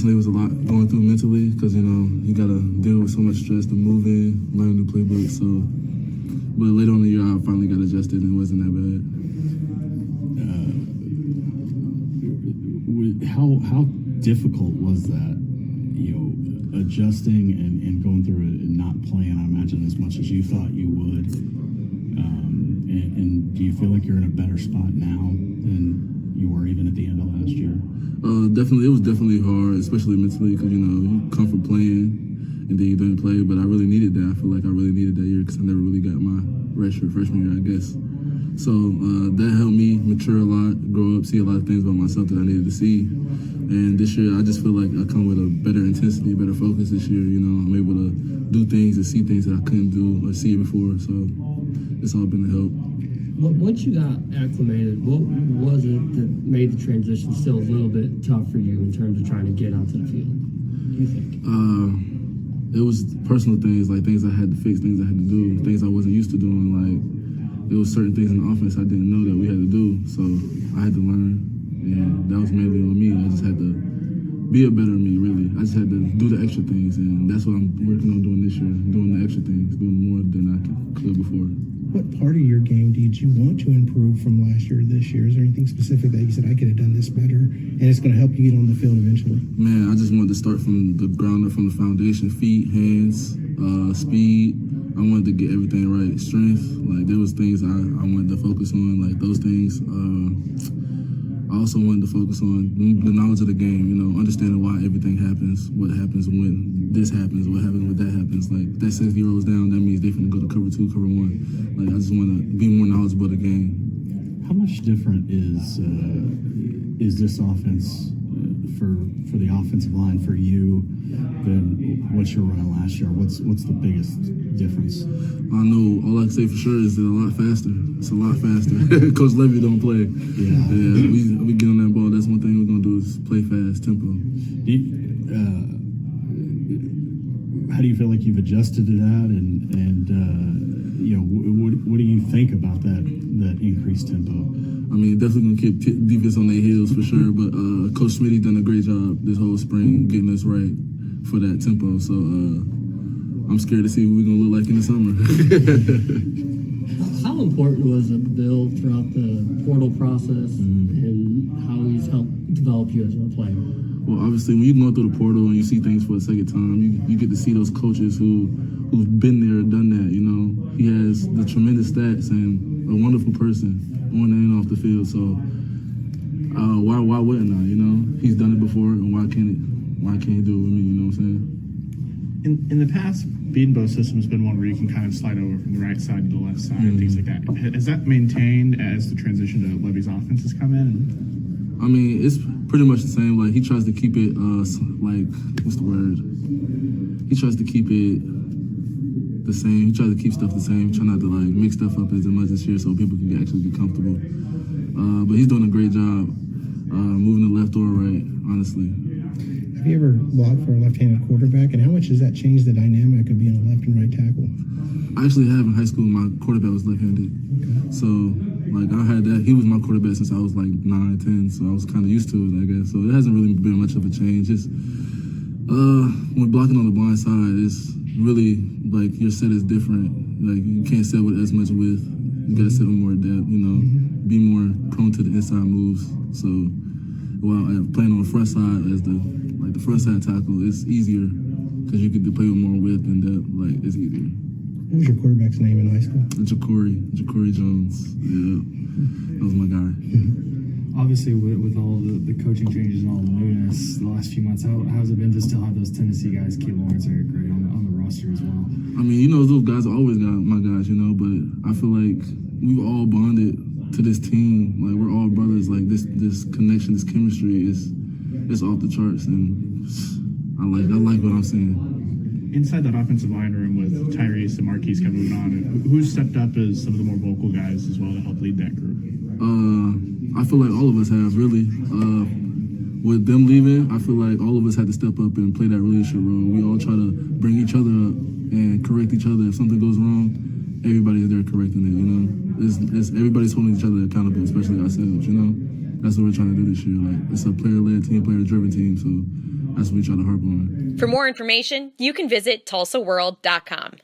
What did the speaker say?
definitely was a lot going through mentally because, you know, you got to deal with so much stress to move in, learn a new playbook. So, but later on in the year, I finally got adjusted and it wasn't that bad. How difficult was that, you know, adjusting and going through it and not playing, I imagine, as much as you thought you would? And do you feel like you're in a better spot now than you were even at the end of last year? Definitely, it was definitely hard, especially mentally, because, you know, you come from playing and then you didn't play, but I really needed that. I feel like I really needed that year because I never really got my redshirt freshman year, I guess. So that helped me mature a lot, grow up, see a lot of things about myself that I needed to see. And this year, I just feel like I come with a better intensity, better focus this year. You know, I'm able to do things and see things that I couldn't do or see before. So it's all been a help. Once you got acclimated, what was it that made the transition still a little bit tough for you in terms of trying to get onto the field? What do you think? It was personal things, like things I had to fix, things I had to do, things I wasn't used to doing. Like, there was certain things in the offense I didn't know that we had to do, so I had to learn, and that was mainly on me. I just had to be a better me, really. I just had to do the extra things, and that's what I'm working on doing this year, doing the extra things, doing more than I could before. What part of your game did you want to improve from last year to this year? Is there anything specific that you said, I could have done this better, and it's going to help you get on the field eventually? Man, I just wanted to start from the ground up, from the foundation, feet, hands, speed. I wanted to get everything right. Strength, like there was things I wanted to focus on, like those things. I also wanted to focus on the knowledge of the game, you know, understanding why everything happens, what happens when this happens, what happens when that happens. Like that 60 rolls down, that means they're going to go to cover 2, cover 1. Like I just want to be more knowledgeable of the game. How much different is this offense for the offensive line for you than what you were running last year? What's the biggest difference? I know all I can say for sure is they're a lot faster. It's a lot faster. Coach Levy don't play. Yeah, we get on that ball. That's one thing we're gonna do is play fast, tempo. How do you feel like you've adjusted to that, and you know, what do you think about that increased tempo? I mean, definitely gonna keep defense on their heels for sure. But Coach Smitty done a great job this whole spring getting us right for that tempo. So I'm scared to see what we're gonna look like in the summer. How important was it, Bill, throughout the portal process and how he's helped develop you as a player? Well, obviously, when you go through the portal and you see things for a second time, you get to see those coaches who've been there, done that. You know, he has the tremendous stats and a wonderful person on and off the field. So why wouldn't I? You know, he's done it before, and why can't he do it with me? You know what I'm saying? In the past, Beanbo's system has been one where you can kind of slide over from the right side to the left side and things like that. Has that maintained as the transition to Levy's offense has come in? I mean, it's pretty much the same. Like, he tries to keep it, like, what's the word? He tries to keep it the same. He tries to keep stuff the same. Try not to, like, mix stuff up as much this year so people can actually get comfortable. But he's doing a great job moving the left or right, honestly. Have you ever blocked for a left-handed quarterback, and how much does that change the dynamic of being a left and right tackle? I actually have in high school. My quarterback was left-handed. Okay. So, like, I had that. He was my quarterback since I was, like, 9, 10, so I was kind of used to it, I guess. So it hasn't really been much of a change. It's, when blocking on the blind side, it's really, like, your set is different. Like, you can't set with as much width. You got to set with more depth, you know, be more prone to the inside moves. So, while playing on the front side as the front side tackle, it's easier because you get to play with more width and depth. Like, it's easier. What was your quarterback's name in high school? Ja'Cory Jones. Yeah, that was my guy. Obviously, with all the coaching changes and all the newness the last few months, how's it been to still have those Tennessee guys, Key Lawrence, Eric Gray, on the roster as well? I mean, you know, those guys always got my guys, you know, but I feel like we've all bonded to this team. Like, we're all brothers. Like, this connection, this chemistry is off the charts, and I like what I'm seeing. Inside that offensive line room with Tyrese and Marquise kind of moving on, who's stepped up as some of the more vocal guys as well to help lead that group? I feel like all of us have, really. With them leaving, I feel like all of us had to step up and play that leadership role. We all try to bring each other up and correct each other. If something goes wrong, everybody's there correcting it, you know? It's everybody's holding each other accountable, especially ourselves, you know? That's what we're trying to do this year. Like, it's a player-led team, player-driven team, so that's what we try to harp on. For more information, you can visit TulsaWorld.com.